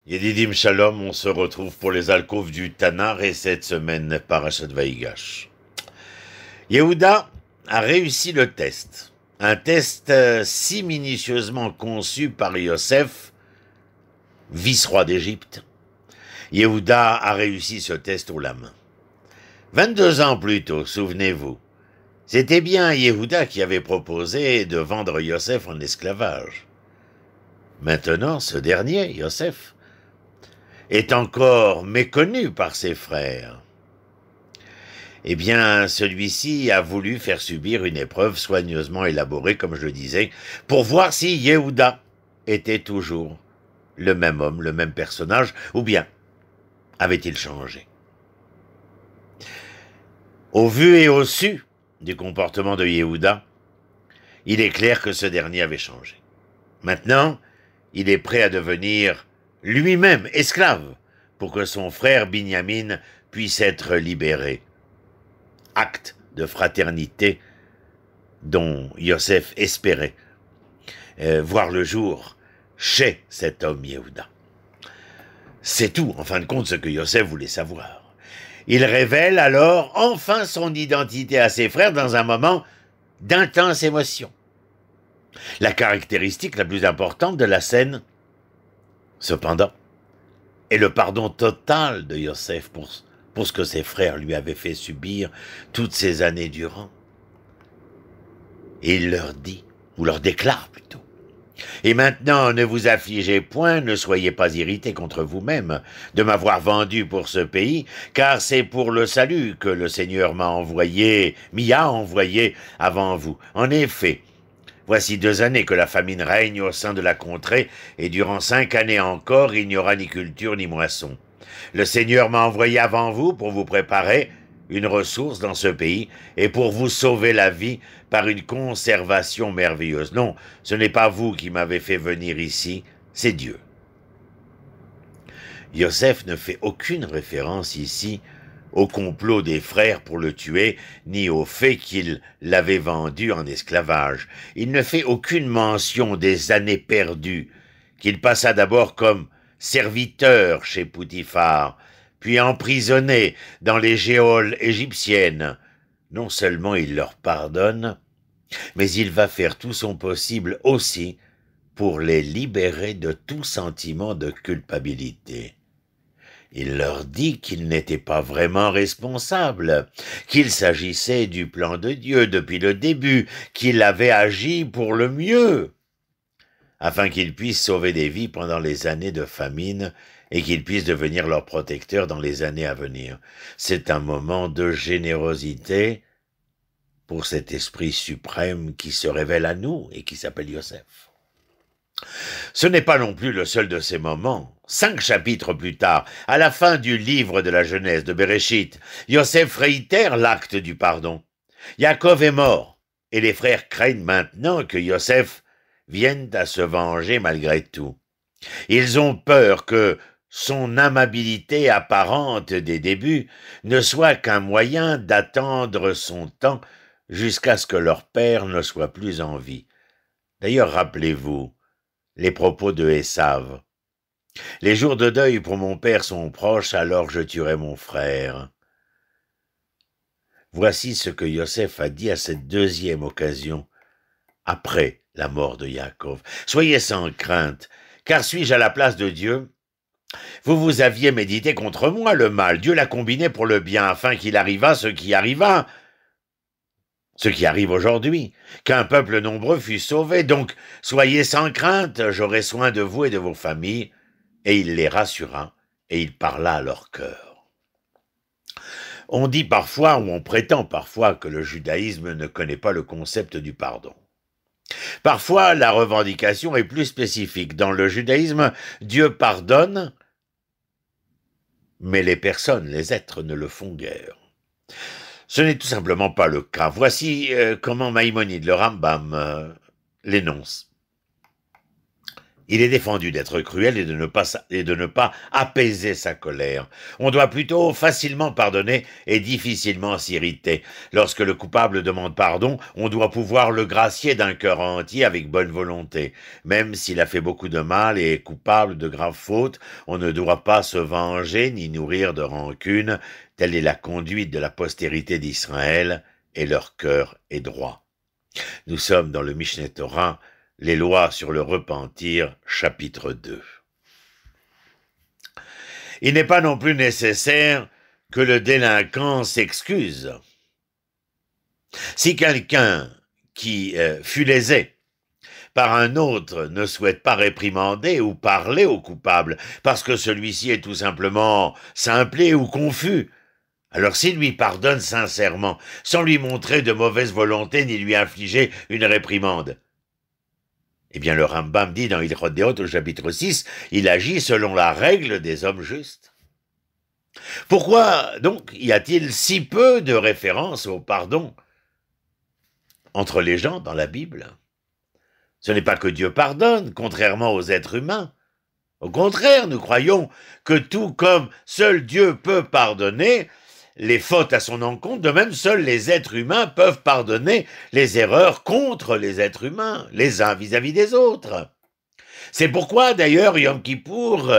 Yedidim Shalom, on se retrouve pour les alcôves du Tanar et cette semaine, Parashat Vaïgash. Yehuda a réussi le test. Un test si minutieusement conçu par Yosef, vice-roi d'Égypte. Yehuda a réussi ce test au la main. 22 ans plus tôt, souvenez-vous, c'était bien Yehuda qui avait proposé de vendre Yosef en esclavage. Maintenant, ce dernier, Yosef, est encore méconnu par ses frères. Eh bien, celui-ci a voulu faire subir une épreuve soigneusement élaborée, comme je le disais, pour voir si Yehuda était toujours le même homme, le même personnage, ou bien avait-il changé. Au vu et au su du comportement de Yehuda, il est clair que ce dernier avait changé. Maintenant, il est prêt à devenir lui-même esclave pour que son frère Binyamin puisse être libéré. Acte de fraternité dont Yosef espérait voir le jour chez cet homme Yehuda. C'est tout, en fin de compte, ce que Yosef voulait savoir. Il révèle alors enfin son identité à ses frères dans un moment d'intense émotion. La caractéristique la plus importante de la scène, cependant, est le pardon total de Yosef pour ce que ses frères lui avaient fait subir toutes ces années durant. Et il leur dit, ou leur déclare plutôt, « Et maintenant, ne vous affligez point, ne soyez pas irrités contre vous-même de m'avoir vendu pour ce pays, car c'est pour le salut que le Seigneur m'y a envoyé avant vous. En effet, voici 2 années que la famine règne au sein de la contrée, et durant 5 années encore, il n'y aura ni culture ni moisson. Le Seigneur m'a envoyé avant vous pour vous préparer une ressource dans ce pays et pour vous sauver la vie par une conservation merveilleuse. Non, ce n'est pas vous qui m'avez fait venir ici, c'est Dieu. » Yosef ne fait aucune référence ici au complot des frères pour le tuer, ni au fait qu'il l'avait vendu en esclavage. Il ne fait aucune mention des années perdues, qu'il passa d'abord comme serviteur chez Poutifar, puis emprisonné dans les geôles égyptiennes. Non seulement il leur pardonne, mais il va faire tout son possible aussi pour les libérer de tout sentiment de culpabilité. Il leur dit qu'ils n'étaient pas vraiment responsables, qu'il s'agissait du plan de Dieu depuis le début, qu'il avait agi pour le mieux, afin qu'ils puissent sauver des vies pendant les années de famine et qu'ils puissent devenir leurs protecteurs dans les années à venir. C'est un moment de générosité pour cet esprit suprême qui se révèle à nous et qui s'appelle Yosef. Ce n'est pas non plus le seul de ces moments. 5 chapitres plus tard, à la fin du livre de la Genèse de Bereshit, Yosef réitère l'acte du pardon. Yaakov est mort, et les frères craignent maintenant que Yosef vienne à se venger malgré tout. Ils ont peur que son amabilité apparente des débuts ne soit qu'un moyen d'attendre son temps jusqu'à ce que leur père ne soit plus en vie. D'ailleurs, rappelez-vous les propos de Esav. « Les jours de deuil pour mon père sont proches, alors je tuerai mon frère. » Voici ce que Yosef a dit à cette 2e occasion, après la mort de Yaakov. « Soyez sans crainte, car suis-je à la place de Dieu ? Vous aviez médité contre moi le mal, Dieu l'a combiné pour le bien, afin qu'il arriva ce qui arriva, ce qui arrive aujourd'hui, qu'un peuple nombreux fût sauvé. Donc, soyez sans crainte, j'aurai soin de vous et de vos familles. » Et il les rassura, et il parla à leur cœur. On dit parfois, ou on prétend parfois, que le judaïsme ne connaît pas le concept du pardon. Parfois, la revendication est plus spécifique. Dans le judaïsme, Dieu pardonne, mais les personnes, les êtres ne le font guère. Ce n'est tout simplement pas le cas. Voici comment Maïmonide, le Rambam, l'énonce. Il est défendu d'être cruel et de ne pas apaiser sa colère. On doit plutôt facilement pardonner et difficilement s'irriter. Lorsque le coupable demande pardon, on doit pouvoir le gracier d'un cœur entier avec bonne volonté. Même s'il a fait beaucoup de mal et est coupable de graves fautes, on ne doit pas se venger ni nourrir de rancune. Telle est la conduite de la postérité d'Israël, et leur cœur est droit. Nous sommes dans le Mishneh Torah, les lois sur le repentir, chapitre 2. Il n'est pas non plus nécessaire que le délinquant s'excuse. Si quelqu'un qui fut lésé par un autre ne souhaite pas réprimander ou parler au coupable parce que celui-ci est tout simplement simplé ou confus, alors s'il lui pardonne sincèrement, sans lui montrer de mauvaise volonté ni lui infliger une réprimande, eh bien, le Rambam dit dans Hilchot Deot au chapitre 6, il agit selon la règle des hommes justes. Pourquoi, donc, y a-t-il si peu de références au pardon entre les gens dans la Bible? Ce n'est pas que Dieu pardonne, contrairement aux êtres humains. Au contraire, nous croyons que tout comme seul Dieu peut pardonner les fautes à son encontre, de même seuls les êtres humains peuvent pardonner les erreurs contre les êtres humains, les uns vis-à-vis des autres. C'est pourquoi d'ailleurs Yom Kippour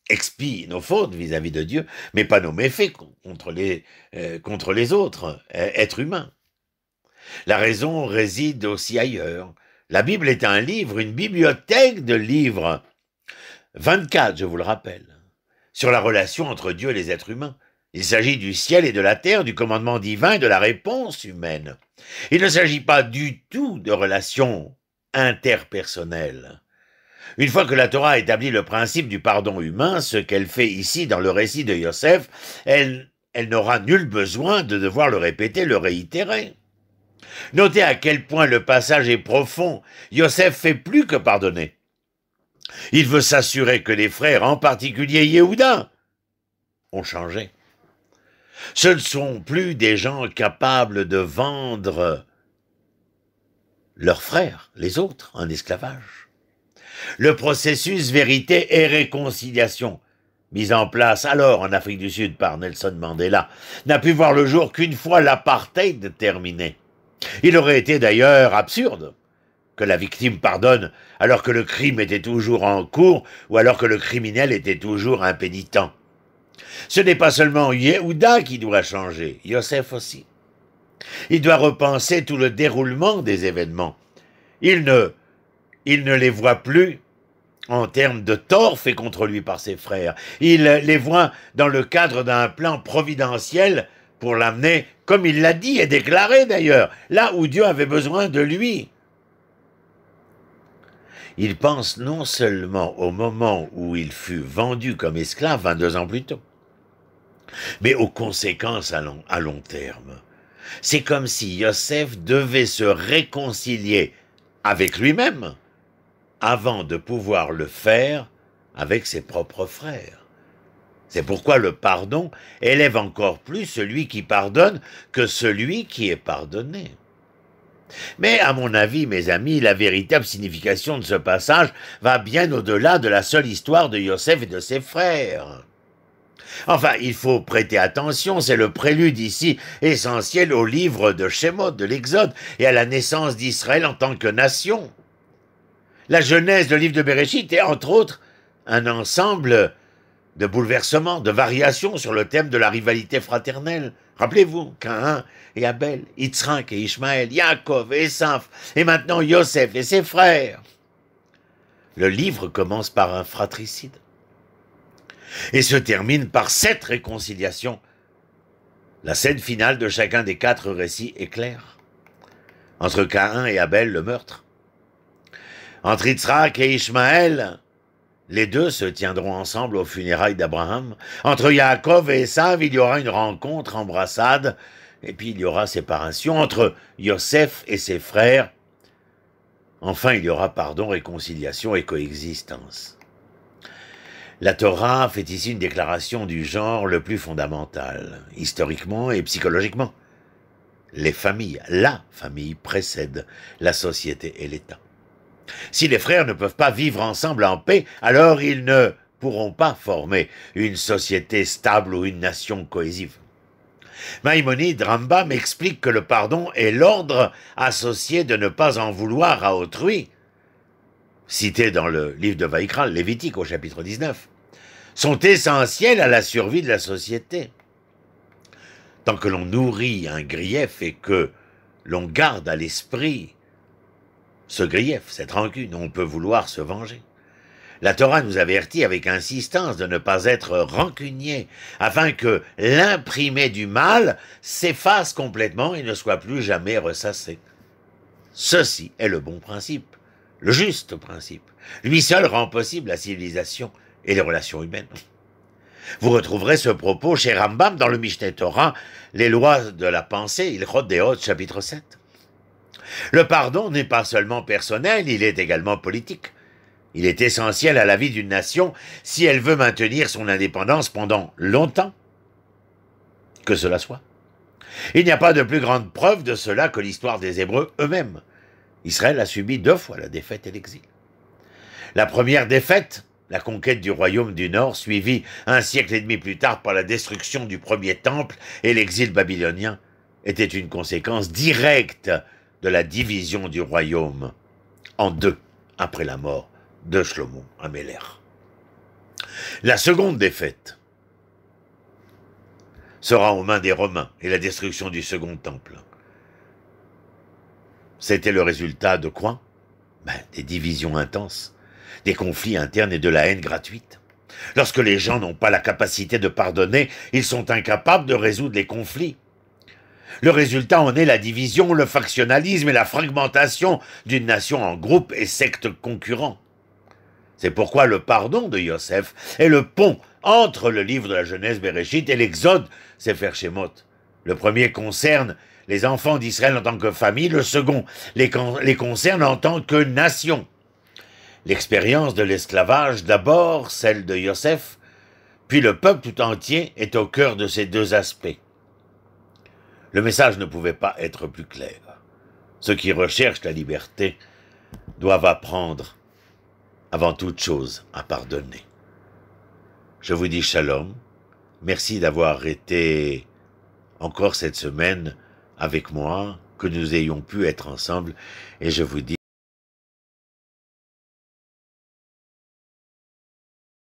expie nos fautes vis-à-vis de Dieu, mais pas nos méfaits contre les autres êtres humains. La raison réside aussi ailleurs. La Bible est un livre, une bibliothèque de livres, 24, je vous le rappelle, sur la relation entre Dieu et les êtres humains. Il s'agit du ciel et de la terre, du commandement divin et de la réponse humaine. Il ne s'agit pas du tout de relations interpersonnelles. Une fois que la Torah a établi le principe du pardon humain, ce qu'elle fait ici dans le récit de Yosef, elle n'aura nul besoin de devoir le répéter, le réitérer. Notez à quel point le passage est profond. Yosef fait plus que pardonner. Il veut s'assurer que les frères, en particulier Yehuda, ont changé. Ce ne sont plus des gens capables de vendre leurs frères, les autres, en esclavage. Le processus vérité et réconciliation, mis en place alors en Afrique du Sud par Nelson Mandela, n'a pu voir le jour qu'une fois l'apartheid terminé. Il aurait été d'ailleurs absurde que la victime pardonne alors que le crime était toujours en cours ou alors que le criminel était toujours impénitent. Ce n'est pas seulement Yehuda qui doit changer, Yosef aussi. Il doit repenser tout le déroulement des événements. Il ne les voit plus en termes de tort fait contre lui par ses frères. Il les voit dans le cadre d'un plan providentiel pour l'amener, comme il l'a dit et déclaré d'ailleurs, là où Dieu avait besoin de lui. Il pense non seulement au moment où il fut vendu comme esclave 22 ans plus tôt, mais aux conséquences à long terme. C'est comme si Yosef devait se réconcilier avec lui-même avant de pouvoir le faire avec ses propres frères. C'est pourquoi le pardon élève encore plus celui qui pardonne que celui qui est pardonné. Mais à mon avis, mes amis, la véritable signification de ce passage va bien au-delà de la seule histoire de Yosef et de ses frères. Enfin, il faut prêter attention, c'est le prélude ici essentiel au livre de Shemot, de l'Exode, et à la naissance d'Israël en tant que nation. La genèse du livre de Bereshit est, entre autres, un ensemble de bouleversements, de variations sur le thème de la rivalité fraternelle. Rappelez-vous, Caïn et Abel, Yitzhak et Ishmaël, Yaakov et Esaf, et maintenant Yosef et ses frères. Le livre commence par un fratricide et se termine par 7 réconciliations. La scène finale de chacun des 4 récits est claire. Entre Caïn et Abel, le meurtre. Entre Yitzhak et Ishmaël, les 2 se tiendront ensemble aux funérailles d'Abraham. Entre Yaakov et Esav, il y aura une rencontre, embrassade, et puis il y aura séparation. Entre Yosef et ses frères, enfin il y aura pardon, réconciliation et coexistence. La Torah fait ici une déclaration du genre le plus fondamental, historiquement et psychologiquement. Les familles, la famille précède la société et l'État. Si les frères ne peuvent pas vivre ensemble en paix, alors ils ne pourront pas former une société stable ou une nation cohésive. Maïmonide, Rambam explique que le pardon est l'ordre associé de ne pas en vouloir à autrui, cité dans le livre de Vaïkra, Lévitique au chapitre 19, sont essentiels à la survie de la société. Tant que l'on nourrit un grief et que l'on garde à l'esprit ce grief, cette rancune, on peut vouloir se venger. La Torah nous avertit avec insistance de ne pas être rancunier, afin que l'imprimé du mal s'efface complètement et ne soit plus jamais ressassé. Ceci est le bon principe, le juste principe. Lui seul rend possible la civilisation et les relations humaines. Vous retrouverez ce propos chez Rambam dans le Mishneh Torah, les lois de la pensée, Ilchot Deot, chapitre 7. Le pardon n'est pas seulement personnel, il est également politique. Il est essentiel à la vie d'une nation si elle veut maintenir son indépendance pendant longtemps. Que cela soit. Il n'y a pas de plus grande preuve de cela que l'histoire des Hébreux eux-mêmes. Israël a subi 2 fois la défaite et l'exil. La première défaite, la conquête du royaume du Nord, suivie 1 siècle et demi plus tard par la destruction du premier temple et l'exil babylonien, était une conséquence directe de la division du royaume en 2 après la mort de Shlomo Améler. La seconde défaite sera aux mains des Romains et la destruction du second temple. C'était le résultat de quoi? Des divisions intenses, des conflits internes et de la haine gratuite. Lorsque les gens n'ont pas la capacité de pardonner, ils sont incapables de résoudre les conflits. Le résultat en est la division, le factionnalisme et la fragmentation d'une nation en groupes et sectes concurrents. C'est pourquoi le pardon de Yosef est le pont entre le livre de la Genèse Bereshit et l'Exode Sefer Shemot. Le premier concerne les enfants d'Israël en tant que famille, le second les concerne en tant que nation. L'expérience de l'esclavage, d'abord celle de Yosef, puis le peuple tout entier est au cœur de ces 2 aspects. Le message ne pouvait pas être plus clair. Ceux qui recherchent la liberté doivent apprendre, avant toute chose, à pardonner. Je vous dis shalom. Merci d'avoir été encore cette semaine avec moi, que nous ayons pu être ensemble, et je vous dis